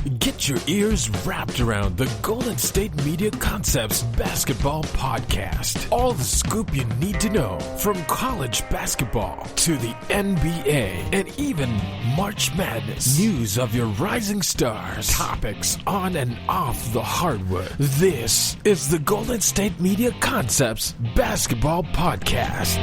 Get your ears wrapped around the Golden State Media Concepts Basketball Podcast. All the scoop you need to know from college basketball to the NBA and even March Madness. News of your rising stars. Topics on and off the hardwood. This is the Golden State Media Concepts Basketball Podcast.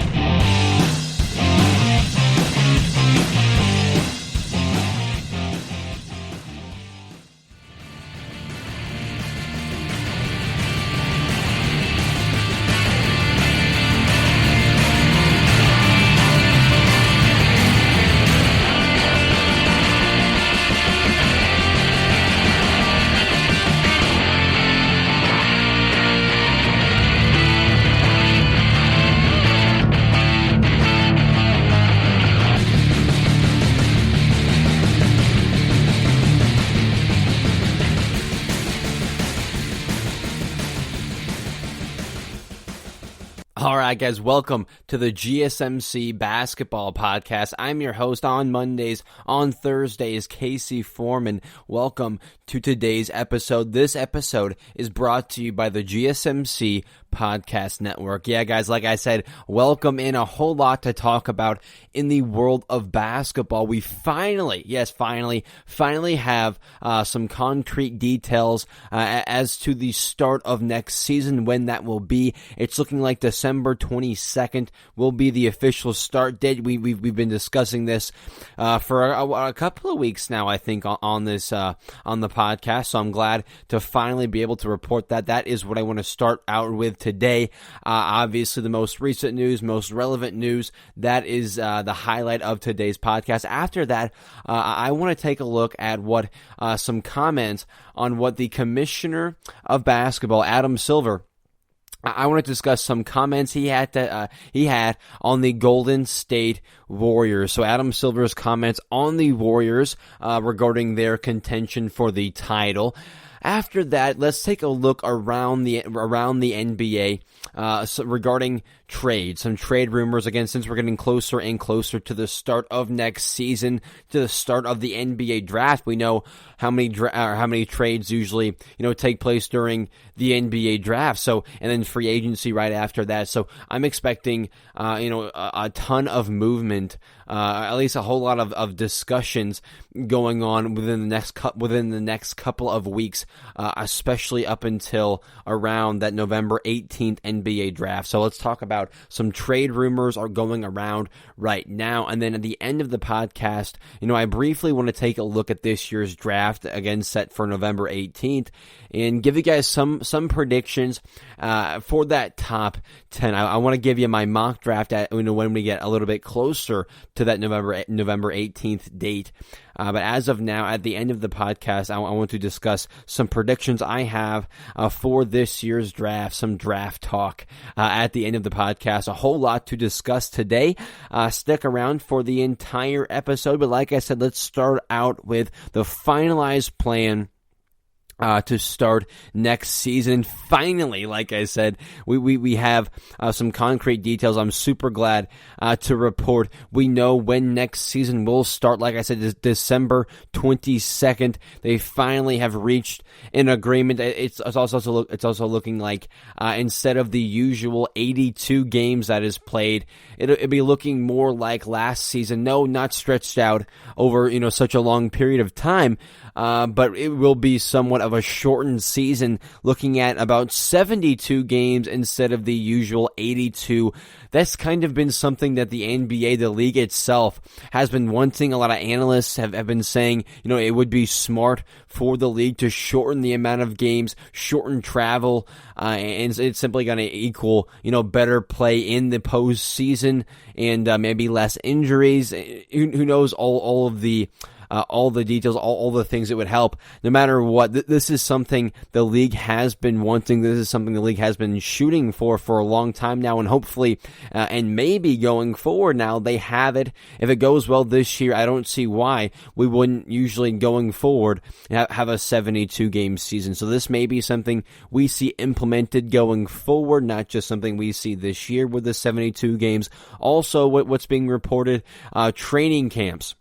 All right, guys, welcome to the GSMC Basketball Podcast. I'm your host on Mondays, on Thursdays, Casey Foreman. Welcome to today's episode. This episode is brought to you by the GSMC Podcast Network. Yeah, guys, like I said, welcome in. A whole lot to talk about in the world of basketball. We finally have some concrete details as to the start of next season, when that will be. It's looking like December 22nd will be the official start date. We've been discussing this for a couple of weeks now, I think, on the podcast. So I'm glad to finally be able to report that. That is what I want to start out with today. Obviously, the most recent news, most relevant news, that is the highlight of today's podcast. After that, I want to take a look at what some comments on what the commissioner of basketball, Adam Silver, I want to discuss some comments he had on the Golden State Warriors. So Adam Silver's comments on the Warriors regarding their contention for the title. After that, let's take a look around the NBA regarding trades. Some trade rumors, again, since we're getting closer and closer to the start of next season, to the start of the NBA draft. We know how many trades usually take place during the NBA draft. So, and then free agency right after that. So I'm expecting a ton of movement, at least a whole lot of discussions going on within the next couple of weeks, especially up until around that November 18th NBA draft. So let's talk about some trade rumors are going around right now. And then at the end of the podcast, I briefly want to take a look at this year's draft, again set for November 18th, and give you guys some predictions for that top 10. I want to give you my mock draft at when we get a little bit closer to that November 18th date. But as of now, at the end of the podcast, I want to discuss some predictions I have for this year's draft, some draft talk at the end of the podcast. A whole lot to discuss today. Stick around for the entire episode. But like I said, let's start out with the finalized plan to start next season. Finally, like I said, we have some concrete details. I'm super glad to report we know when next season will start. Like I said, December 22nd. They finally have reached an agreement. It's also looking like instead of the usual 82 games that is played, it'll be looking more like last season. No, not stretched out over such a long period of time. But it will be somewhat of a shortened season, looking at about 72 games instead of the usual 82. That's kind of been something that the NBA, the league itself, has been wanting. A lot of analysts have been saying, it would be smart for the league to shorten the amount of games, shorten travel, and it's simply going to equal, better play in the postseason and maybe less injuries. Who knows all of the details, all the things that would help. No matter what, this is something the league has been wanting. This is something the league has been shooting for a long time now, and hopefully, and maybe going forward now, they have it. If it goes well this year, I don't see why we wouldn't usually going forward have a 72-game season. So this may be something we see implemented going forward, not just something we see this year with the 72 games. Also, what's being reported, training camps.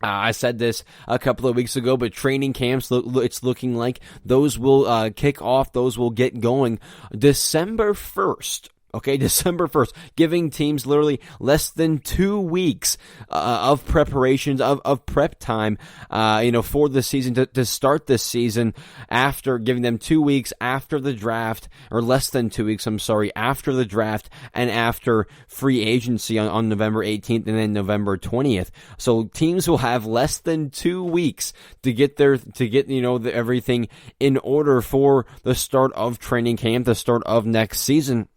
I said this a couple of weeks ago, but training camps, it's looking like those will kick off, those will get going December 1st. Okay, December 1st, giving teams literally less than 2 weeks of preparations, of prep time, for the season, to start this season, after giving them 2 weeks after the draft, or less than 2 weeks, after the draft and after free agency on November 18th and then November 20th. So teams will have less than 2 weeks to get everything in order for the start of training camp, the start of next season.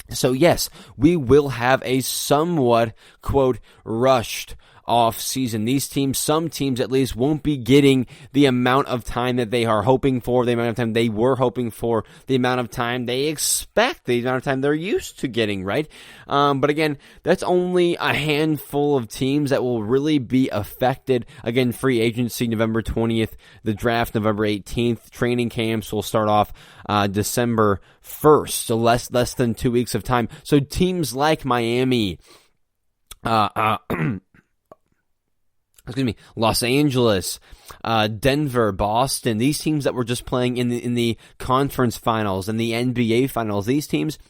So yes, we will have a somewhat, quote, rushed off season. These teams, some teams at least, won't be getting the amount of time that they are hoping for, the amount of time they were hoping for, the amount of time they expect, the amount of time they're used to getting, right? But again, that's only a handful of teams that will really be affected. Again, free agency November 20th, the draft November 18th, training camps will start off December 1st, so less than 2 weeks of time. So teams like Miami, Los Angeles, Denver, Boston, these teams that were just playing in the conference finals and the NBA finals, these teams,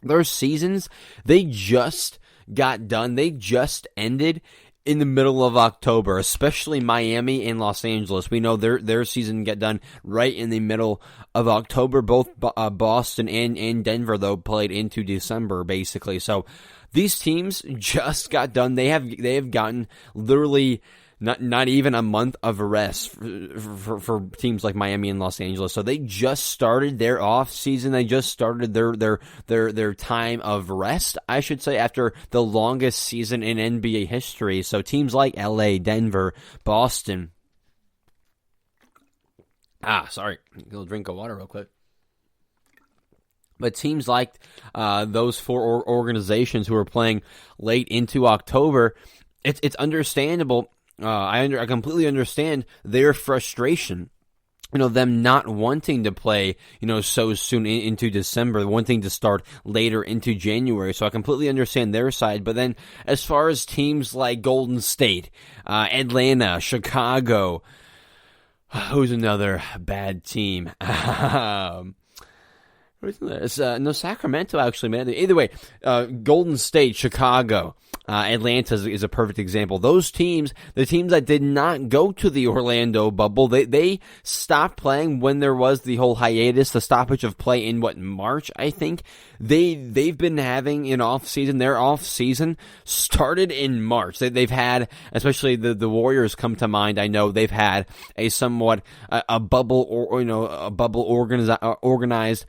their seasons, they just got done. They just ended in the middle of October, especially Miami and Los Angeles. We know their season got done right in the middle of October. Both Boston and Denver, though, played into December, basically. So these teams just got done. They have gotten literally not even a month of rest for teams like Miami and Los Angeles. So they just started their off season. They just started their time of rest, I should say, after the longest season in NBA history. So teams like LA, Denver, Boston. Sorry, a little drink of water real quick. But teams like those four organizations who are playing late into October, it's understandable. I completely understand their frustration. Them not wanting to play, so soon into December, wanting to start later into January. So I completely understand their side. But then as far as teams like Golden State, Atlanta, Chicago, who's another bad team? Sacramento, actually, man. Either way, Golden State, Chicago, Atlanta is a perfect example. Those teams, the teams that did not go to the Orlando bubble, they stopped playing when there was the whole hiatus, the stoppage of play in March, I think. They've been having an off season. Their off season started in March. They've had, especially the Warriors come to mind. I know they've had a somewhat a bubble organized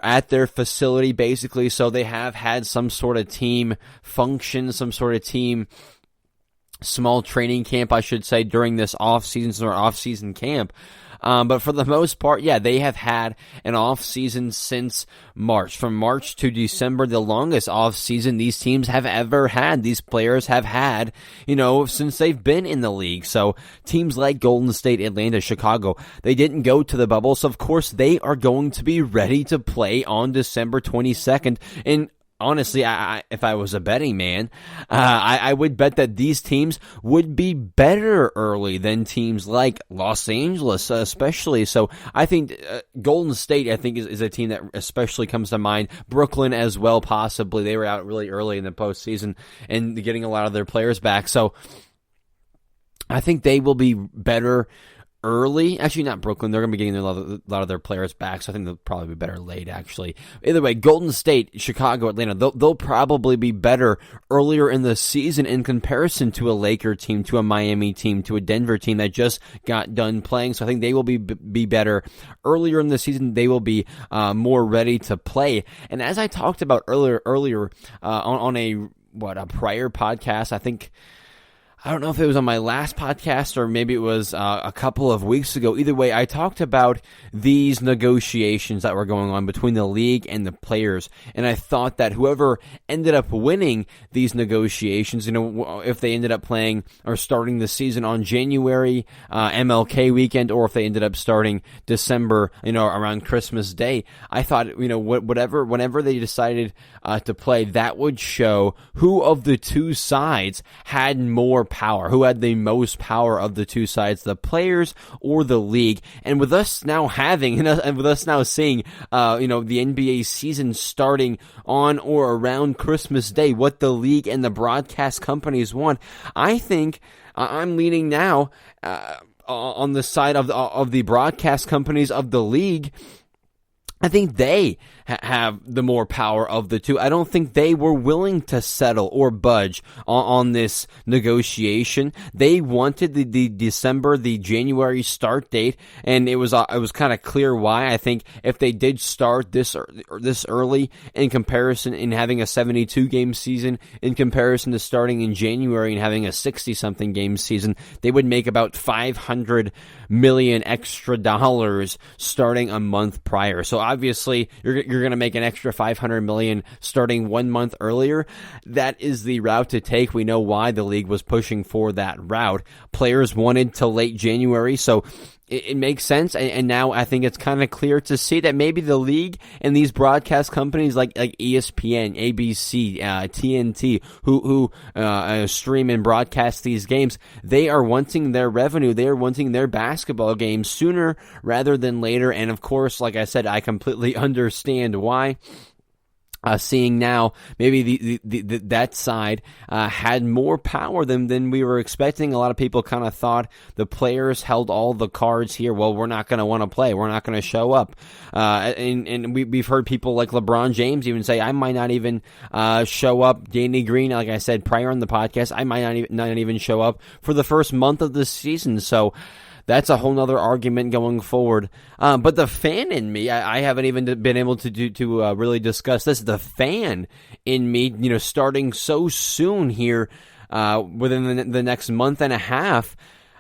at their facility, basically. So they have had some sort of team function, some sort of team small training camp, I should say, during this off-season camp. But for the most part, yeah, they have had an off-season since March. From March to December, the longest off-season these teams have ever had. These players have had, since they've been in the league. So teams like Golden State, Atlanta, Chicago, they didn't go to the bubble. So, of course, they are going to be ready to play on December 22nd. And honestly, if I was a betting man, I would bet that these teams would be better early than teams like Los Angeles, especially. So I think Golden State, is a team that especially comes to mind. Brooklyn as well, possibly. They were out really early in the postseason and getting a lot of their players back. So I think they will be better early. Actually, not Brooklyn. They're going to be getting a lot of their players back, so I think they'll probably be better late, actually. Either way, Golden State, Chicago, Atlanta, they'll probably be better earlier in the season in comparison to a Laker team, to a Miami team, to a Denver team that just got done playing. So I think they will be better earlier in the season. They will be more ready to play. And as I talked about earlier on a prior podcast, I don't know if it was on my last podcast or maybe it was a couple of weeks ago. Either way, I talked about these negotiations that were going on between the league and the players, and I thought that whoever ended up winning these negotiations, if they ended up playing or starting the season on January MLK weekend, or if they ended up starting December, around Christmas Day, I thought, whenever they decided to play, that would show who of the two sides had more power? Who had the most power of the two sides, the players or the league? And with us now having, and with us now seeing, the NBA season starting on or around Christmas Day, what the league and the broadcast companies want, I think I'm leaning now on the side of the broadcast companies of the league. I think they have the more power of the two. I don't think they were willing to settle or budge on this negotiation. They wanted the January start date, and it was kind of clear why. I think if they did start this early in comparison in having a 72 game season, in comparison to starting in January and having a 60-something game season, they would make about $500 million extra dollars starting a month prior. So obviously, you're going to make an extra $500 million starting 1 month earlier. That is the route to take. We know why the league was pushing for that route. Players wanted till late January, so it makes sense, and now I think it's kind of clear to see that maybe the league and these broadcast companies like ESPN, ABC, TNT, who stream and broadcast these games, they are wanting their revenue, they are wanting their basketball games sooner rather than later, and of course, like I said, I completely understand why. Seeing now maybe that side had more power than we were expecting. A lot of people kind of thought the players held all the cards here. Well, we're not going to want to play. We're not going to show up. And we've heard people like LeBron James even say, I might not even show up. Danny Green, like I said prior on the podcast, I might not even show up for the first month of the season. So that's a whole nother argument going forward. But the fan in me, I haven't even been able to really discuss this. The fan in me, starting so soon here within the next month and a half,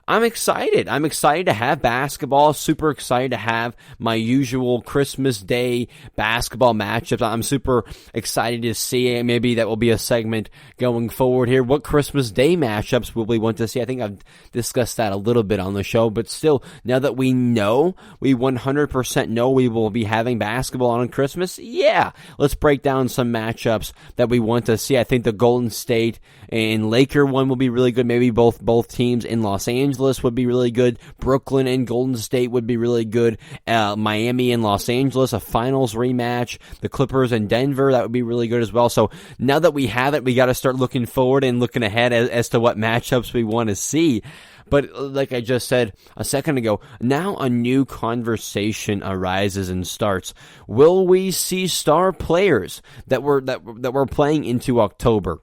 I'm excited. I'm excited to have basketball, super excited to have my usual Christmas Day basketball matchups. I'm super excited to see, maybe that will be a segment going forward here. What Christmas Day matchups will we want to see? I think I've discussed that a little bit on the show, but still, now that we 100% know we will be having basketball on Christmas, yeah, let's break down some matchups that we want to see. I think the Golden State and Laker one will be really good. Maybe both teams in Los Angeles would be really good. Brooklyn and Golden State would be really good. Miami and Los Angeles, a finals rematch. The Clippers and Denver, that would be really good as well. So now that we have it, we got to start looking forward and looking ahead as to what matchups we want to see. But like I just said a second ago, now a new conversation arises and starts. Will we see star players that were playing into October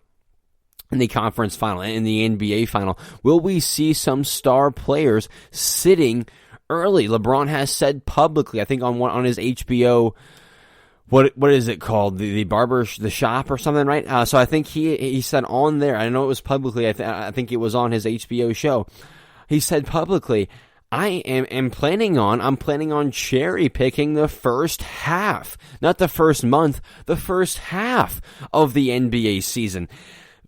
in the conference final and in the NBA final? Will we see some star players sitting early? LeBron has said publicly, I think on his HBO, what is it called? The the shop or something, right? So I think he said on there, I know it was publicly, I think it was on his HBO show. He said publicly, I'm planning on cherry picking the first half, not the first month, the first half of the NBA season.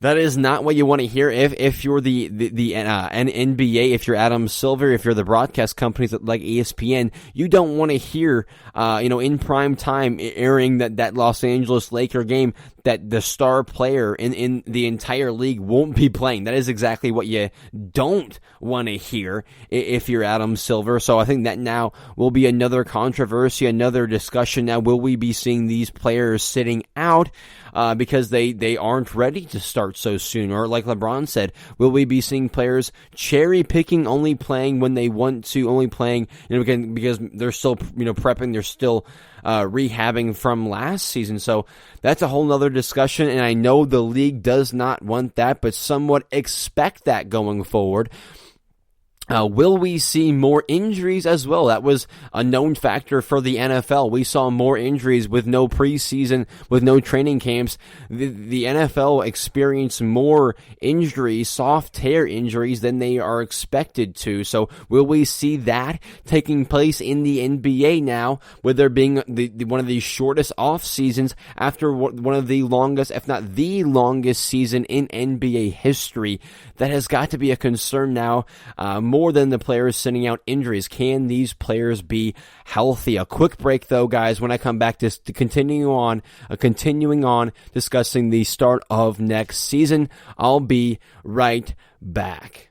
That is not what you want to hear if you're the NBA, if you're Adam Silver, if you're the broadcast companies like ESPN. You don't want to hear, in prime time airing that Los Angeles Laker game that the star player in the entire league won't be playing. That is exactly what you don't want to hear if you're Adam Silver. So I think that now will be another controversy, another discussion. Now, will we be seeing these players sitting out because they aren't ready to start so soon? Or like LeBron said, will we be seeing players cherry picking, only playing when they want to, only playing because they're still prepping, they're still rehabbing from last season? So that's a whole nother discussion, and I know the league does not want that, but somewhat expect that going forward. Will we see more injuries as well? That was a known factor for the NFL. We saw more injuries with no preseason, with no training camps. The NFL experienced more injuries, soft tear injuries, than they are expected to. So will we see that taking place in the NBA now, with there being one of the shortest off seasons after one of the longest, if not the longest season in NBA history? That has got to be a concern now. More more than the players sitting out injuries. Can these players be healthy? A quick break though, guys. When I come back to continuing on discussing the start of next season, I'll be right back.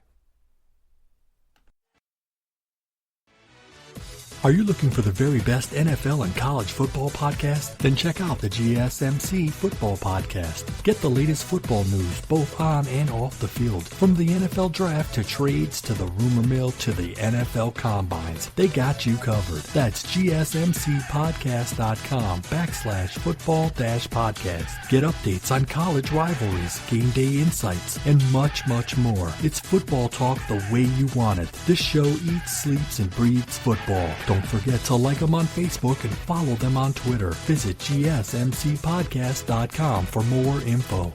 Are you looking for the very best NFL and college football podcast? Then check out the GSMC Football Podcast. Get the latest football news both on and off the field. From the NFL Draft to trades to the rumor mill to the NFL Combines. They got you covered. That's GSMCpodcast.com/football-podcast. Get updates on college rivalries, game day insights, and much, much more. It's football talk the way you want it. This show eats, sleeps, and breathes football. Don't forget to like them on Facebook and follow them on Twitter. Visit GSMCpodcast.com for more info.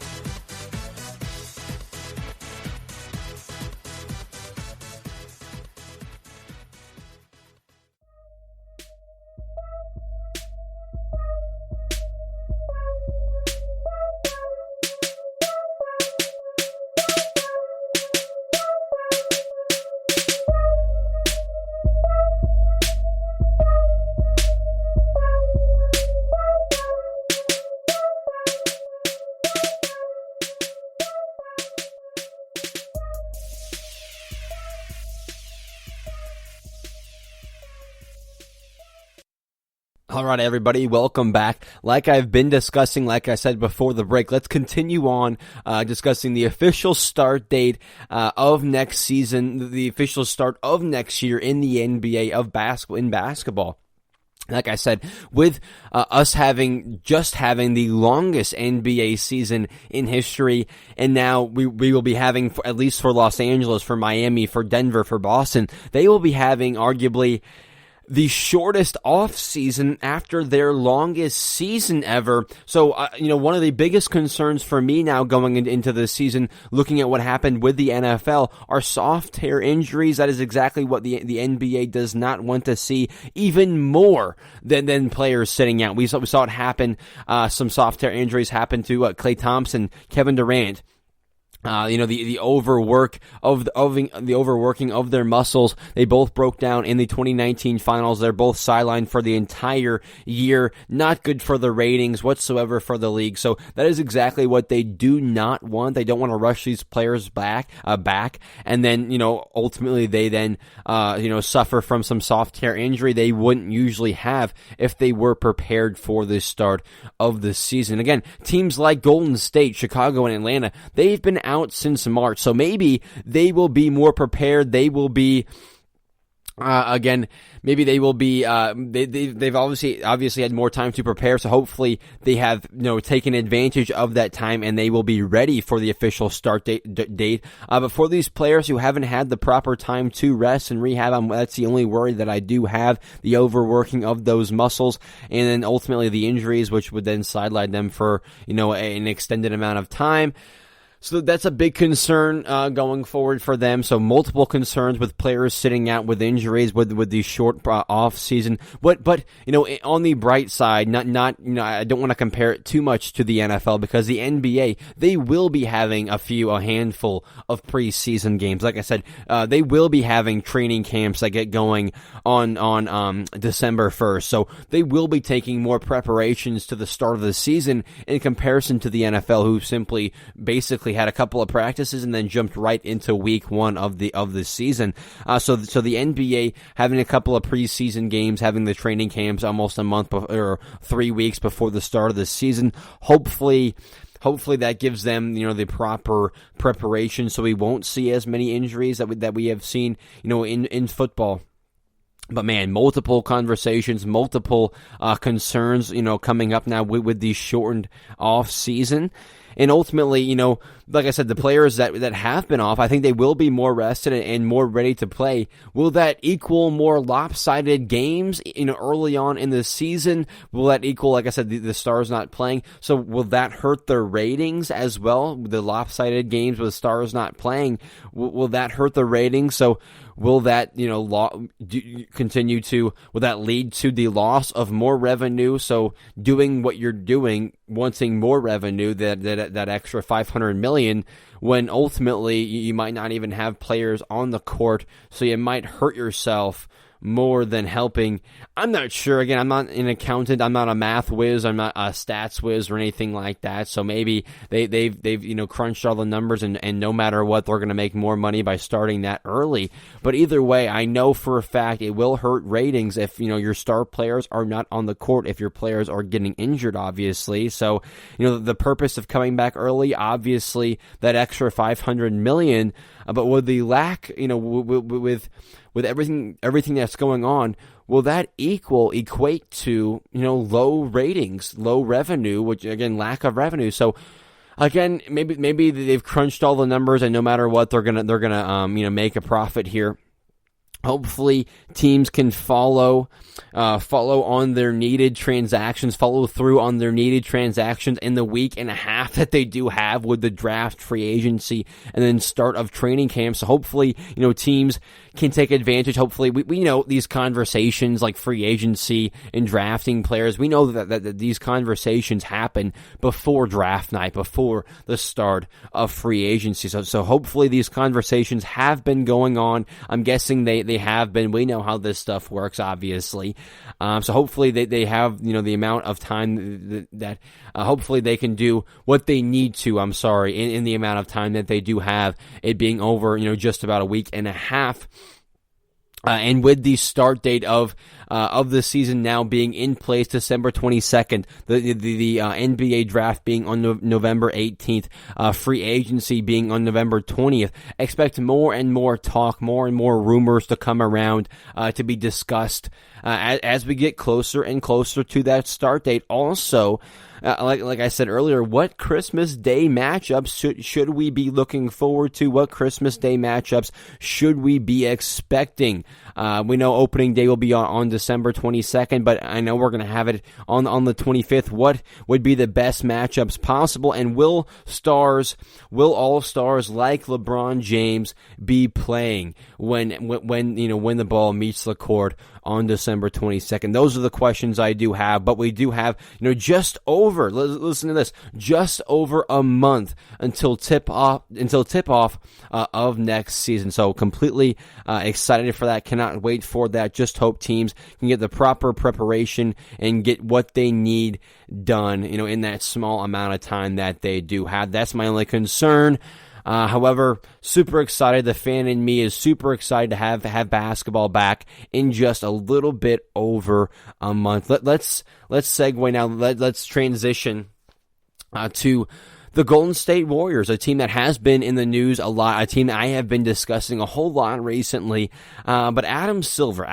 All right, everybody, welcome back. Like I've been discussing, like I said before the break, let's continue on discussing the official start date of next season, the official start of next year in the NBA of basketball. Like I said, with us having the longest NBA season in history, and now we will be having, at least for Los Angeles, for Miami, for Denver, for Boston, they will be having arguably the shortest off season after their longest season ever. So, one of the biggest concerns for me now going into the season, looking at what happened with the NFL, are soft hair injuries. That is exactly what the NBA does not want to see, even more than players sitting out. We saw it happen. Some soft hair injuries happened to Klay Thompson, Kevin Durant. The overworking of their muscles. They both broke down in the 2019 finals. They're both sidelined for the entire year. Not good for the ratings whatsoever for the league. So that is exactly what they do not want. They don't want to rush these players back, and then, ultimately they then, suffer from some soft hair injury they wouldn't usually have if they were prepared for the start of the season. Again, teams like Golden State, Chicago, and Atlanta, they've been out since March, so maybe they will be more prepared. They will be they've obviously had more time to prepare, so hopefully they have taken advantage of that time and they will be ready for the official start date. But for these players who haven't had the proper time to rest and rehab, that's the only worry that I do have, the overworking of those muscles, and then ultimately the injuries, which would then sideline them for an extended amount of time. So that's a big concern going forward for them. So multiple concerns with players sitting out with injuries with the short off season. But on the bright side, not I don't want to compare it too much to the NFL, because the NBA, they will be having a handful of preseason games. Like I said, they will be having training camps that get going on December 1st. So they will be taking more preparations to the start of the season in comparison to the NFL, who simply basically had a couple of practices and then jumped right into week one of the season. So the NBA having a couple of preseason games, having the training camps almost a month or 3 weeks before the start of the season. Hopefully that gives them, the proper preparation, so we won't see as many injuries that we have seen, in football. But man, multiple conversations, multiple concerns, coming up now with the shortened off season. And ultimately, like I said, the players that have been off, I think they will be more rested and more ready to play. Will that equal more lopsided games, early on in the season? Will that equal, like I said, the stars not playing? So will that hurt their ratings as well? The lopsided games with stars not playing, will that hurt the ratings? So will that, continue to, will that lead to the loss of more revenue? So doing what you're doing, wanting more revenue, that extra $500 million, when ultimately you might not even have players on the court, so you might hurt yourself more than helping. I'm not sure. Again, I'm not an accountant. I'm not a math whiz. I'm not a stats whiz or anything like that. So maybe they've crunched all the numbers, and no matter what, they're going to make more money by starting that early. But either way, I know for a fact it will hurt ratings if your star players are not on the court, if your players are getting injured, obviously. So the purpose of coming back early, obviously that extra $500 million, but with the lack, with everything that's going on, will that equate to low ratings, low revenue, which again, lack of revenue? So again, maybe they've crunched all the numbers, and no matter what, they're gonna make a profit here. Hopefully, teams can follow on their needed transactions, follow through on their needed transactions in the week and a half that they do have with the draft, free agency, and then start of training camp. So hopefully, teams can take advantage. Hopefully, we know these conversations like free agency and drafting players. We know that these conversations happen before draft night, before the start of free agency. So hopefully these conversations have been going on. I'm guessing they have been. We know how this stuff works, obviously. So hopefully they have the amount of time that hopefully they can do what they need to. In the amount of time that they do have, it being over just about a week and a half. And with the start date of the season now being in place, December 22nd, the NBA draft being on November 18th, free agency being on November 20th, expect more and more talk, more and more rumors to come around to be discussed as we get closer and closer to that start date. Also, like I said earlier, what Christmas Day matchups should we be looking forward to? What Christmas Day matchups should we be expecting? We know opening day will be on December 22nd, but I know we're going to have it on the 25th. What would be the best matchups possible? And will all stars like LeBron James be playing when the ball meets the court on December 22nd? Those are the questions I do have, but we do have, just over, listen to this, just over a month until tip off of next season. So completely excited for that. Cannot wait for that. Just hope teams can get the proper preparation and get what they need done, in that small amount of time that they do have. That's my only concern. However, super excited. The fan in me is super excited to have basketball back in just a little bit over a month. Let's segue now. Let's transition to the Golden State Warriors, a team that has been in the news a lot, a team that I have been discussing a whole lot recently. But Adam Silver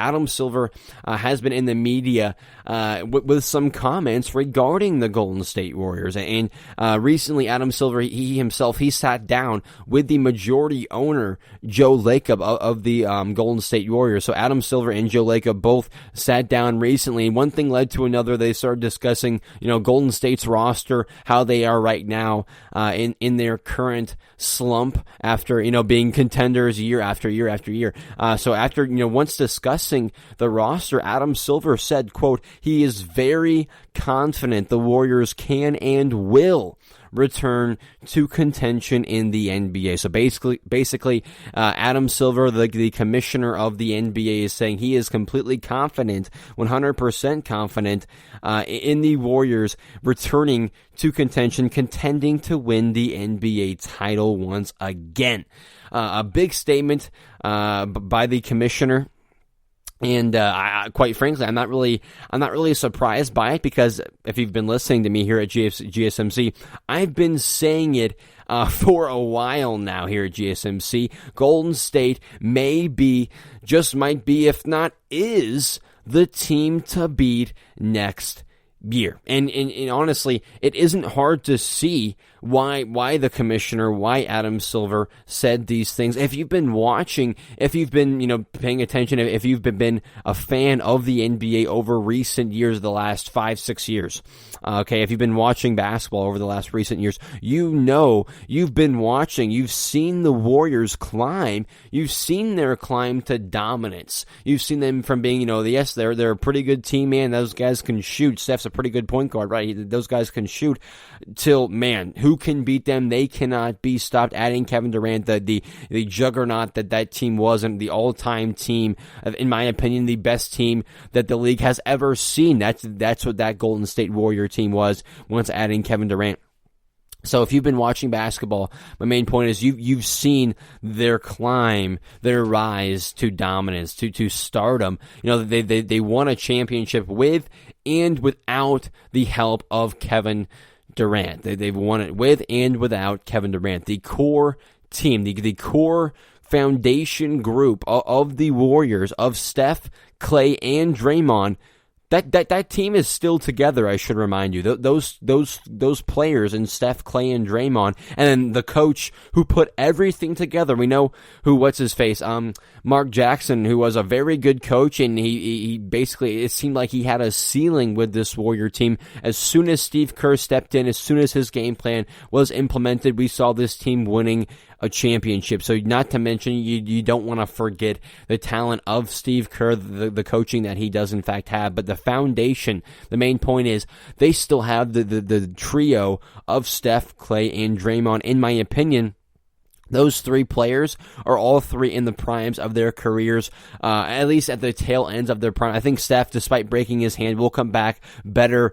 has been in the media with some comments regarding the Golden State Warriors. And recently, Adam Silver, he sat down with the majority owner, Joe Lacob, of the Golden State Warriors. So Adam Silver and Joe Lacob both sat down recently, and one thing led to another. They started discussing, Golden State's roster, how they are right now in their current slump after, being contenders year after year after year. So after, once discussing the roster, Adam Silver said, quote, he is very confident the Warriors can and will return to contention in the NBA. So basically, Adam Silver, the commissioner of the NBA, is saying he is completely confident, 100% confident, in the Warriors returning to contention, contending to win the NBA title once again. A big statement by the commissioner. And quite frankly, I'm not really surprised by it, because if you've been listening to me here at GSMC, I've been saying it for a while now here at GSMC. Golden State might be, if not is, the team to beat next year. And honestly, it isn't hard to see why the commissioner, why Adam Silver said these things. If you've been watching, if you've been, paying attention, if you've been a fan of the NBA over recent years, the last 5-6 years, if you've been watching basketball over the last recent years, you've been watching, you've seen the Warriors climb, you've seen their climb to dominance. You've seen them from being, yes, they're a pretty good team, man, those guys can shoot. Steph's a pretty good point guard, right? Those guys can shoot. Till, man, who can beat them? They cannot be stopped. Adding Kevin Durant, the juggernaut that team was, and the all-time team, in my opinion, the best team that the league has ever seen. That's what that Golden State Warrior team was once adding Kevin Durant. So if you've been watching basketball, my main point is you've seen their climb, their rise to dominance, to stardom. They won a championship with and without the help of Kevin Durant. They've won it with and without Kevin Durant. The core team, the core foundation group of the Warriors, of Steph, Clay, and Draymond, that team is still together, I should remind you. Those players in Steph, Clay, and Draymond, and then the coach who put everything together. We know what's his face? Mark Jackson, who was a very good coach, and he basically, it seemed like he had a ceiling with this Warrior team. As soon as Steve Kerr stepped in, as soon as his game plan was implemented, we saw this team winning a championship. So not to mention, you don't want to forget the talent of Steve Kerr, the coaching that he does in fact have, but the foundation, the main point is they still have the trio of Steph, Clay, and Draymond. In my opinion, those three players are all three in the primes of their careers, at least at the tail ends of their prime. I think Steph, despite breaking his hand, will come back better,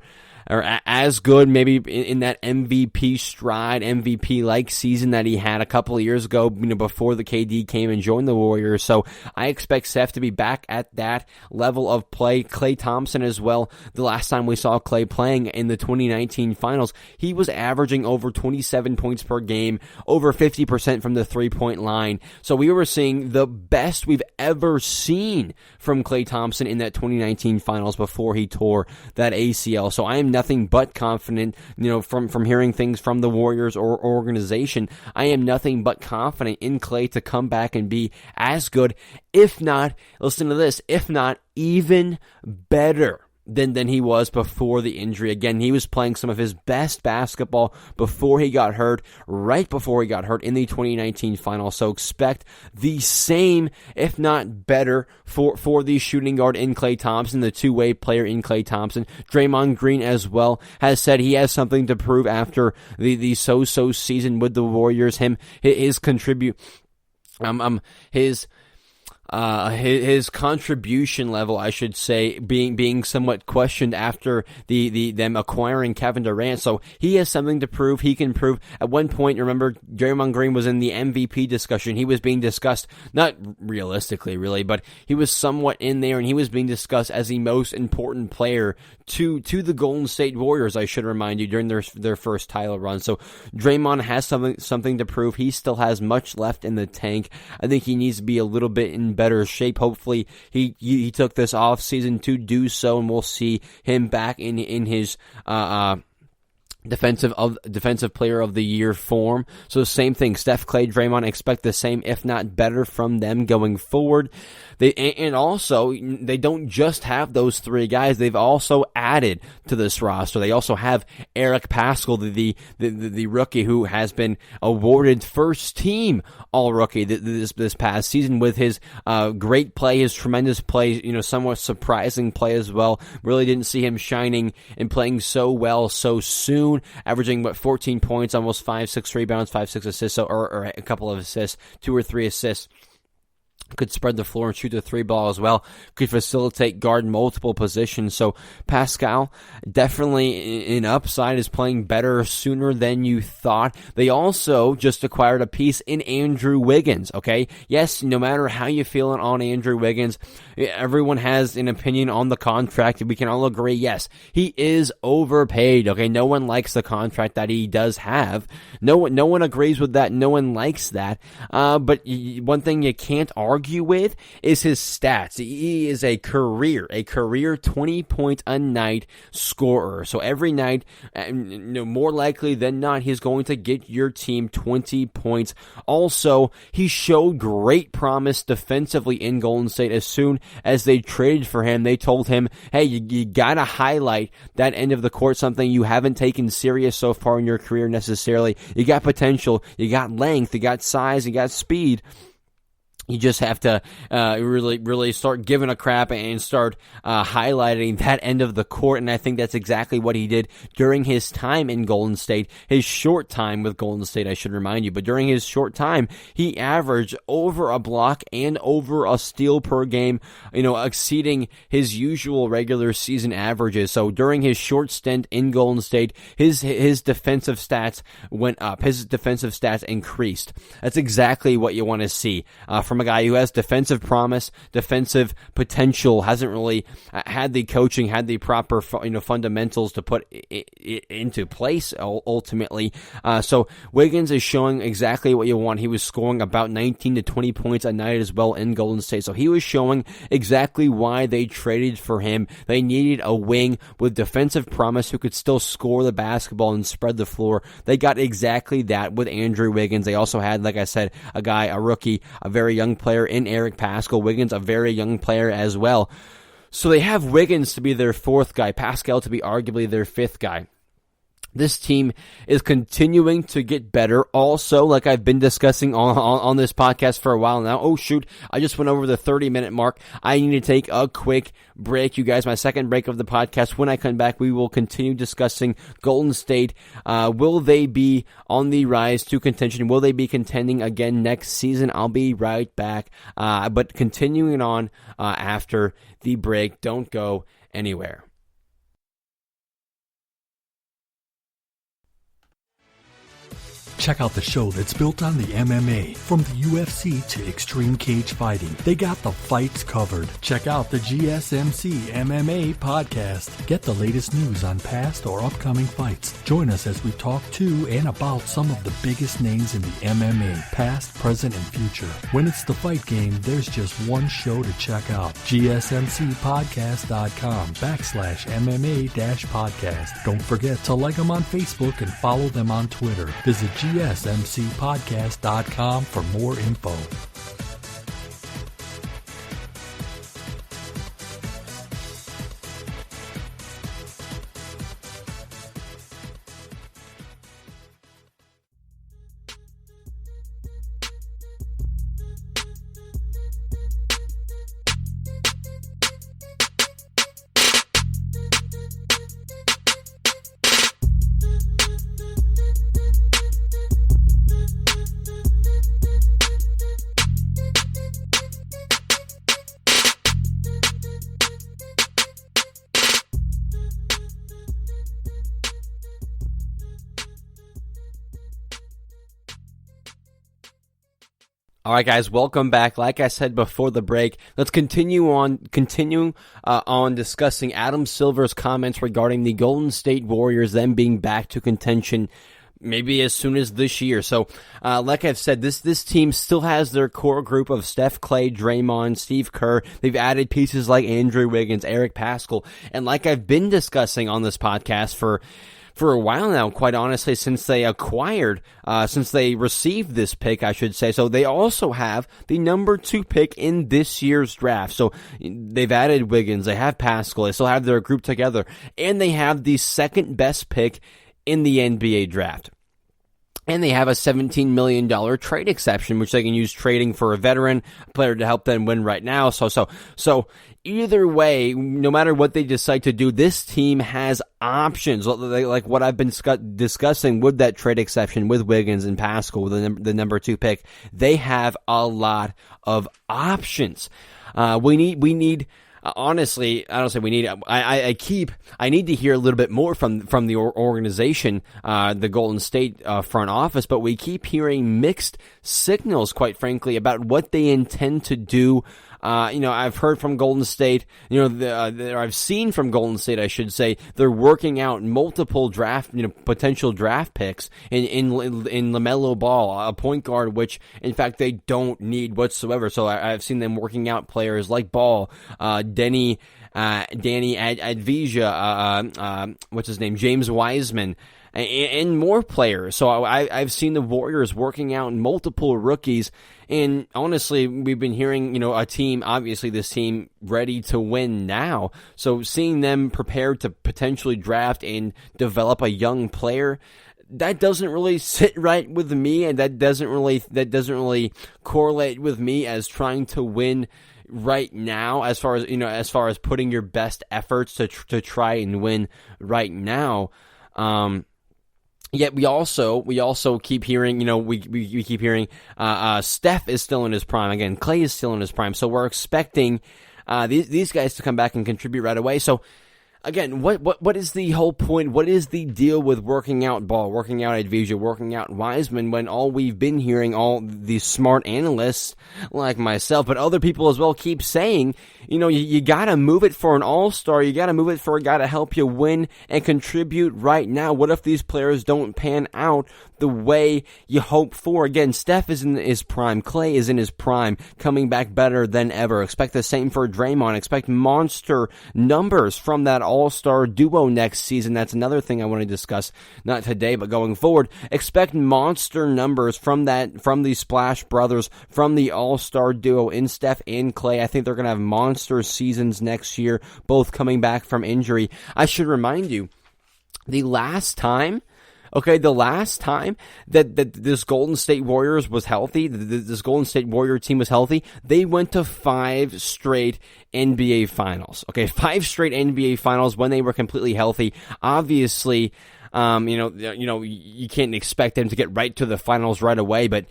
or as good, maybe in that MVP stride, MVP-like season that he had a couple of years ago, before the KD came and joined the Warriors. So I expect Steph to be back at that level of play. Klay Thompson as well. The last time we saw Klay playing in the 2019 finals, he was averaging over 27 points per game, over 50% from the three-point line. So we were seeing the best we've ever seen from Klay Thompson in that 2019 finals before he tore that ACL. So I am nothing but confident, from hearing things from the Warriors or organization. I am nothing but confident in Klay to come back and be as good, if not, listen to this, if not even better than he was before the injury. Again, he was playing some of his best basketball before he got hurt, right before he got hurt in the 2019 finals. So expect the same, if not better, for the shooting guard in Klay Thompson, the two-way player in Klay Thompson. Draymond Green as well has said he has something to prove after the so-so season with the Warriors. His contribution level, I should say, being somewhat questioned after them acquiring Kevin Durant. So he has something to prove. He can prove. At one point, remember, Draymond Green was in the MVP discussion. He was being discussed, not realistically, really, but he was somewhat in there, and he was being discussed as the most important player to the Golden State Warriors, I should remind you, during their first title run. So Draymond has something to prove. He still has much left in the tank. I think he needs to be a little bit in better shape. Hopefully he took this off season to do so, and we'll see him back in his defensive player of the year form. So same thing, Steph, Clay, Draymond, expect the same, if not better, from them going forward. And also, they don't just have those three guys. They've also added to this roster. They also have Eric Paschall, the rookie who has been awarded first team All-Rookie this past season with his great play, his tremendous play, somewhat surprising play as well. Really didn't see him shining and playing so well so soon, averaging 14 points, almost 5-6 rebounds, 5-6 assists, or a couple of assists, 2 or 3 assists. Could spread the floor and shoot the three ball as well. Could facilitate, guard multiple positions. So Paschall, definitely in upside, is playing better sooner than you thought. They also just acquired a piece in Andrew Wiggins, okay? Yes, no matter how you feeling on Andrew Wiggins, everyone has an opinion on the contract. We can all agree, yes, he is overpaid, okay? No one likes the contract that he does have. No one agrees with that. No one likes that. But one thing you can't argue argue with is his stats. He is a career 20 points a night scorer. So every night, more likely than not, he's going to get your team 20 points. Also, he showed great promise defensively in Golden State. As soon as they traded for him, they told him, hey, you gotta highlight that end of the court, something you haven't taken serious so far in your career necessarily. You got potential, you got length, you got size, you got speed. You just have to really start giving a crap and start highlighting that end of the court, and I think that's exactly what he did during his time in Golden State. His short time with Golden State, I should remind you, but during his short time, he averaged over a block and over a steal per game, exceeding his usual regular season averages. So during his short stint in Golden State, his defensive stats went up. His defensive stats increased. That's exactly what you want to see from a guy who has defensive promise, defensive potential, hasn't really had the coaching, had the proper fundamentals to put it into place ultimately. So Wiggins is showing exactly what you want. He was scoring about 19 to 20 points a night as well in Golden State. So he was showing exactly why they traded for him. They needed a wing with defensive promise who could still score the basketball and spread the floor. They got exactly that with Andrew Wiggins. They also had, like I said, a rookie, a very young player in Eric Paschall. Wiggins, a very young player as well. So they have Wiggins to be their fourth guy, Pascal to be arguably their fifth guy. This team is continuing to get better. Also, like I've been discussing on this podcast for a while now. Oh, shoot. I just went over the 30-minute mark. I need to take a quick break, you guys. My second break of the podcast. When I come back, we will continue discussing Golden State. Will they be on the rise to contention? Will they be contending again next season? I'll be right back. But continuing on after the break. Don't go anywhere. Check out the show that's built on the MMA. From the UFC to extreme cage fighting, they got the fights covered. Check out the GSMC MMA podcast. Get the latest news on past or upcoming fights. Join us as we talk to and about some of the biggest names in the MMA, past, present, and future. When it's the fight game, there's just one show to check out. GSMCpodcast.com/MMA-podcast. Don't forget to like them on Facebook and follow them on Twitter. Visit GSMCpodcast.com for more info. All right, guys, welcome back. Like I said before the break, let's continue on discussing Adam Silver's comments regarding the Golden State Warriors, them being back to contention maybe as soon as this year. So, like I've said, this team still has their core group of Steph, Clay, Draymond, Steve Kerr. They've added pieces like Andrew Wiggins, Eric Paschall, and like I've been discussing on this podcast for a while now, quite honestly, since they received this pick, I should say. So they also have the number 2 pick in this year's draft. So they've added Wiggins, they have Paschall, they still have their group together, and they have the second best pick in the NBA draft. And they have a $17 million trade exception, which they can use trading for a veteran player to help them win right now. So either way, no matter what they decide to do, this team has options. Like what I've been discussing with that trade exception, with Wiggins and Paschall, with the number 2 pick, they have a lot of options. We need. Honestly, I don't say we need. I need to hear a little bit more from the organization, the Golden State front office. But we keep hearing mixed signals, quite frankly, about what they intend to do I've heard from Golden State, I've seen from Golden State, I should say, they're working out multiple potential draft picks in LaMelo Ball, a point guard, which in fact they don't need whatsoever. So I've seen them working out players like Ball, Danny Advija, what's his name, James Wiseman, and more players. So I've seen the Warriors working out multiple rookies, and honestly, we've been hearing, a team, obviously this team ready to win now. So seeing them prepared to potentially draft and develop a young player, that doesn't really sit right with me, and that doesn't really correlate with me as trying to win right now, as far as putting your best efforts to try and win right now. Yet we also keep hearing, we keep hearing, Steph is still in his prime. Again, Clay is still in his prime. So we're expecting, these guys to come back and contribute right away. So again, what is the whole point? What is the deal with working out Ball, working out Advija, working out Wiseman, when all we've been hearing, all these smart analysts like myself, but other people as well, keep saying, you gotta move it for an all-star, you gotta move it for a guy to help you win and contribute right now. What if these players don't pan out the way you hope for? Again, Steph is in his prime, Clay is in his prime, coming back better than ever. Expect the same for Draymond. Expect monster numbers from that all-star duo next season. That's another thing I want to discuss, not today, but going forward. Expect monster numbers from the Splash Brothers, from the all-star duo in Steph and Clay. I think they're going to have monster seasons next year, both coming back from injury. I should remind you, the last time that this Golden State Warriors was healthy, this Golden State Warrior team was healthy, they went to 5 straight NBA Finals. Okay, 5 straight NBA Finals when they were completely healthy. Obviously, you can't expect them to get right to the finals right away, but,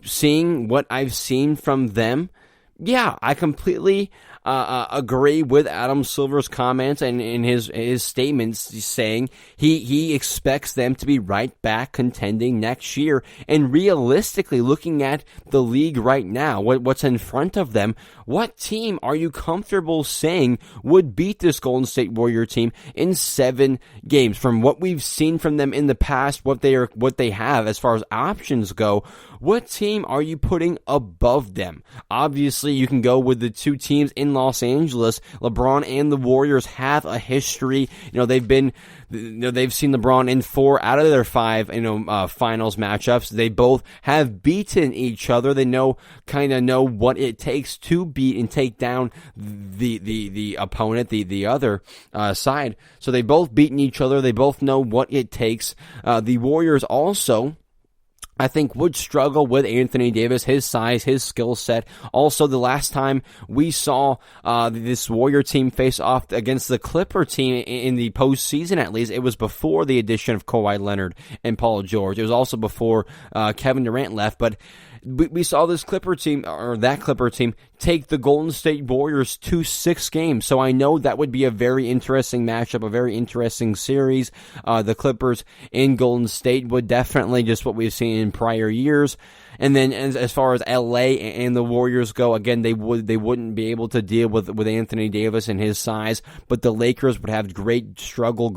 seeing what I've seen from them, yeah, I completely agree with Adam Silver's comments and in his statements, saying he expects them to be right back contending next year. And realistically, looking at the league right now, what's in front of them, what team are you comfortable saying would beat this Golden State Warrior team in 7 games? From what we've seen from them in the past, what they have as far as options go, what team are you putting above them? Obviously, you can go with the 2 teams in Los Angeles. LeBron and the Warriors have a history. They've seen LeBron in 4 out of their 5, finals matchups. They both have beaten each other. They know what it takes to beat and take down the opponent, the other side. So they both beaten each other. They both know what it takes. The Warriors also, I think, would struggle with Anthony Davis, his size, his skill set. Also, the last time we saw this Warrior team face off against the Clipper team in the postseason, at least, it was before the addition of Kawhi Leonard and Paul George. It was also before Kevin Durant left, but we saw this Clipper team, or that Clipper team, take the Golden State Warriors to 6 games. So I know that would be a very interesting matchup, a very interesting series. The Clippers in Golden State would definitely, just what we've seen in prior years. And then as far as LA and the Warriors go, again, they wouldn't be able to deal with Anthony Davis and his size, but the Lakers would have great struggle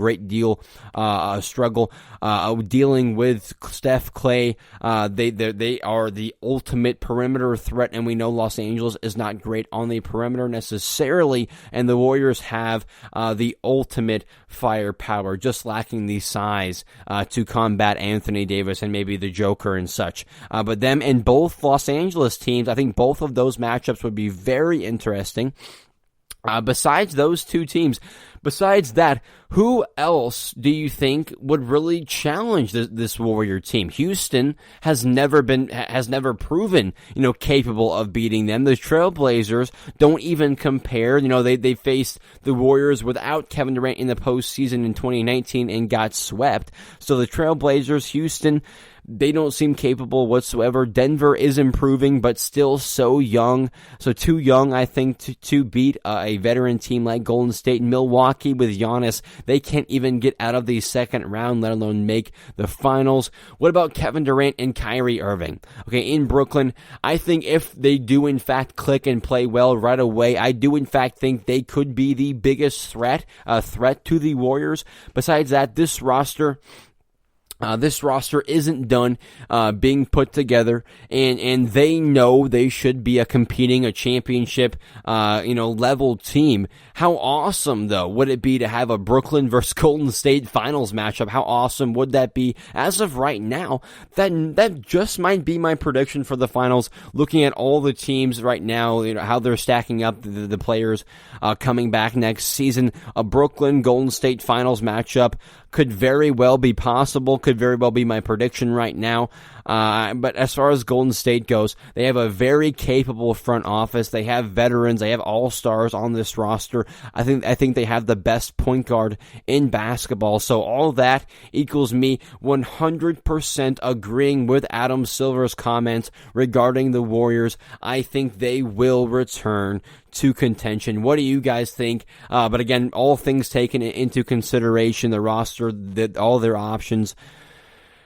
dealing with Steph, Clay. They are the ultimate perimeter threat, and we know Los Angeles is not great on the perimeter necessarily, and the Warriors have the ultimate firepower, just lacking the size to combat Anthony Davis and maybe the Joker and such. But them and both Los Angeles teams, I think both of those matchups would be very interesting. Besides those 2 teams, besides that, who else do you think would really challenge this Warrior team? Houston has never proven, capable of beating them. The Trailblazers don't even compare. They faced the Warriors without Kevin Durant in the postseason in 2019 and got swept. So the Trailblazers, Houston, They don't seem capable whatsoever. Denver is improving, but still so young. So too young, I think, to beat a veteran team like Golden State. Milwaukee with Giannis, they can't even get out of the second round, let alone make the finals. What about Kevin Durant and Kyrie Irving? Okay, in Brooklyn, I think if they do in fact click and play well right away, I do in fact think they could be the biggest threat to the Warriors. Besides that, this roster isn't done being put together, and they know they should be a championship level team. How awesome, though, would it be to have a Brooklyn versus Golden State finals matchup? How awesome would that be? As of right now, that just might be my prediction for the finals. Looking at all the teams right now, how they're stacking up, the players coming back next season, a Brooklyn Golden State finals matchup could very well be possible, could very well be my prediction right now. But as far as Golden State goes, they have a very capable front office. They have veterans. They have all-stars on this roster. I think they have the best point guard in basketball. So all that equals me 100% agreeing with Adam Silver's comments regarding the Warriors. I think they will return to contention. What do you guys think? But again, all things taken into consideration, the roster, all their options,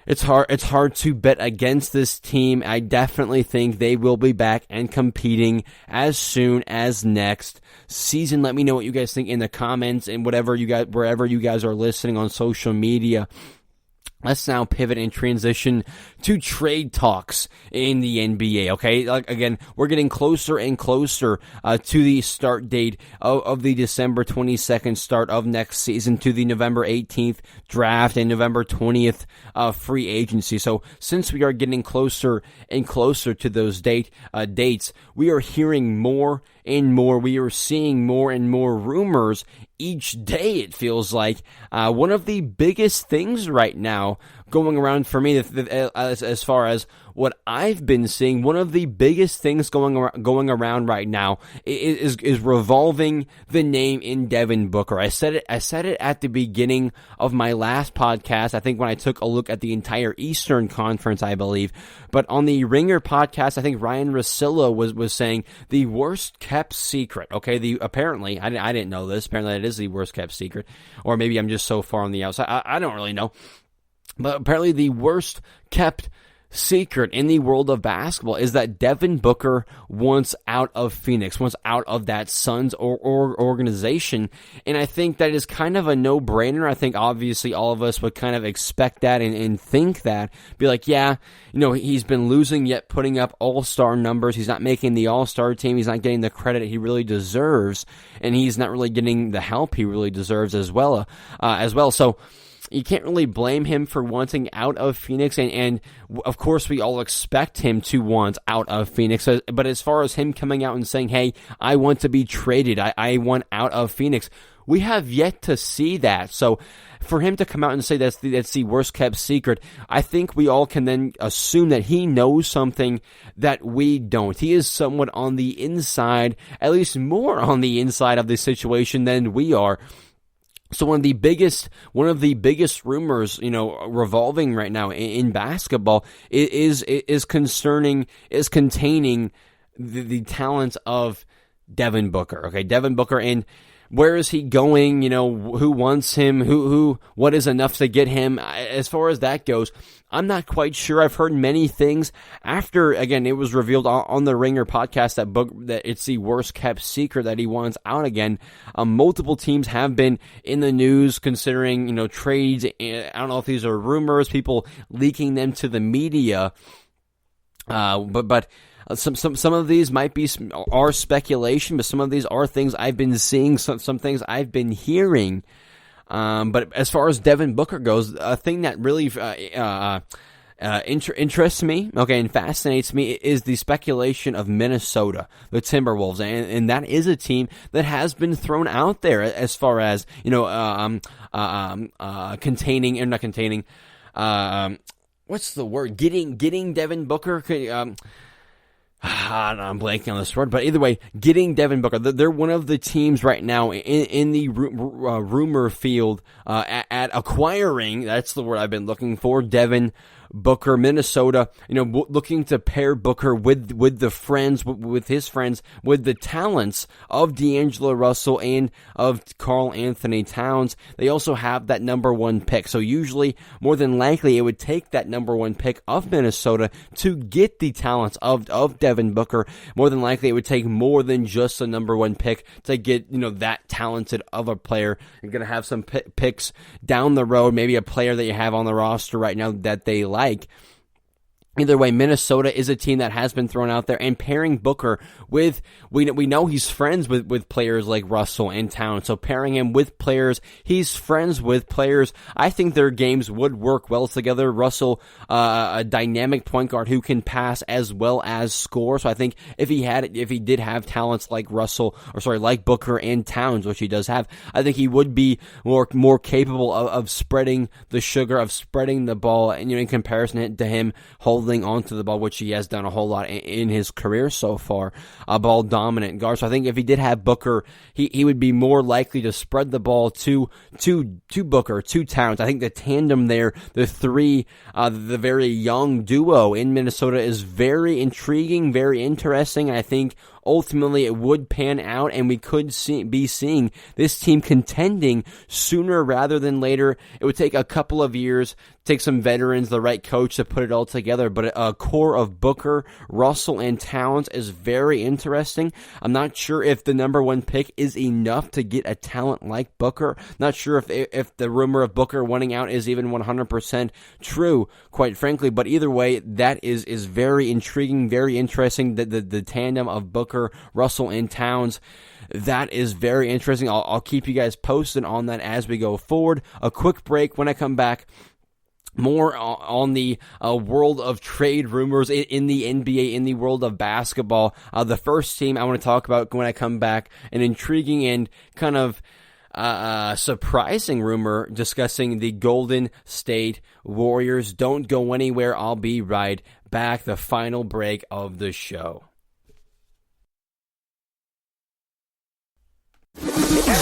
it's hard to bet against this team. I definitely think they will be back and competing as soon as next season. Let me know what you guys think in the comments and wherever you guys are listening on social media. Let's now pivot and transition to trade talks in the NBA, okay? Again, we're getting closer and closer to the start date of the December 22nd start of next season, to the November 18th draft and November 20th free agency. So since we are getting closer and closer to those dates, we are hearing more and more. We are seeing more and more rumors each day, it feels like. One of the biggest things right now going around for me, as far as what I've been seeing, one of the biggest things going around right now is revolving the name in Devin Booker. I said it at the beginning of my last podcast, I think when I took a look at the entire Eastern Conference, I believe. But on the Ringer podcast, I think Ryan Russillo was saying the worst kept secret. Okay, apparently, I didn't know this. Apparently, it is the worst kept secret. Or maybe I'm just so far on the outside. I don't really know. But apparently the worst kept secret in the world of basketball is that Devin Booker wants out of Phoenix, wants out of that Suns organization. And I think that is kind of a no-brainer. I think obviously all of us would kind of expect that and think that. Be like, yeah, he's been losing yet putting up all-star numbers. He's not making the all-star team. He's not getting the credit he really deserves. And he's not really getting the help he really deserves as well. So you can't really blame him for wanting out of Phoenix, and of course we all expect him to want out of Phoenix, but as far as him coming out and saying, hey, I want to be traded, I want out of Phoenix, we have yet to see that. So for him to come out and say that's the worst kept secret, I think we all can then assume that he knows something that we don't. He is somewhat on the inside, at least more on the inside of the situation than we are. So one of the biggest rumors, revolving right now in basketball is containing the talent of Devin Booker. Okay, Devin Booker, and where is he going? Who wants him? What is enough to get him? As far as that goes, I'm not quite sure. I've heard many things after, again, it was revealed on the Ringer podcast that it's the worst kept secret that he wants out again. Multiple teams have been in the news considering, trades. I don't know if these are rumors, people leaking them to the media. But some of these are speculation, but some of these are things I've been seeing, some things I've been hearing. But as far as Devin Booker goes, a thing that really interests me, and fascinates me, is the speculation of Minnesota, the Timberwolves, and that is a team that has been thrown out there as far as what's the word? Getting Devin Booker. I'm blanking on this word, but either way, getting Devin Booker. They're one of the teams right now in the rumor field at acquiring, that's the word I've been looking for, Devin Booker. Minnesota, looking to pair Booker with the friends, with his friends, with the talents of D'Angelo Russell and of Karl Anthony Towns. They also have that number 1 pick. So usually, more than likely, it would take that number 1 pick of Minnesota to get the talents of Devin Booker. More than likely, it would take more than just a number 1 pick to get, that talented of a player. You're going to have some picks down the road, maybe a player that you have on the roster right now that they like. Either way, Minnesota is a team that has been thrown out there, and pairing Booker with, we know he's friends with players like Russell and Towns, so pairing him with players he's friends with players, I think their games would work well together. Russell, a dynamic point guard who can pass as well as score, so I think if he did have talents like like Booker and Towns, which he does have, I think he would be more capable of spreading the sugar, of spreading the ball, and in comparison to him holding onto the ball, which he has done a whole lot in his career so far, a ball dominant guard. So I think if he did have Booker, he would be more likely to spread the ball to Booker, to Towns. I think the tandem there, the three, the very young duo in Minnesota is very intriguing, very interesting, and I think ultimately it would pan out, and we could be seeing this team contending sooner rather than later. It would take a couple of years, take some veterans, the right coach to put it all together, but a core of Booker, Russell, and Towns is very interesting. I'm not sure if the number 1 pick is enough to get a talent like Booker. Not sure if the rumor of Booker wanting out is even 100% true, quite frankly, but either way, that is very intriguing, very interesting, the tandem of Booker, Russell, and Towns. That is very interesting. I'll keep you guys posted on that as we go forward. A quick break. When I come back, more on the world of trade rumors in the NBA, in the world of basketball. The first team I want to talk about when I come back, an intriguing and kind of surprising rumor discussing the Golden State Warriors. Don't go anywhere. I'll be right back. The final break of the show.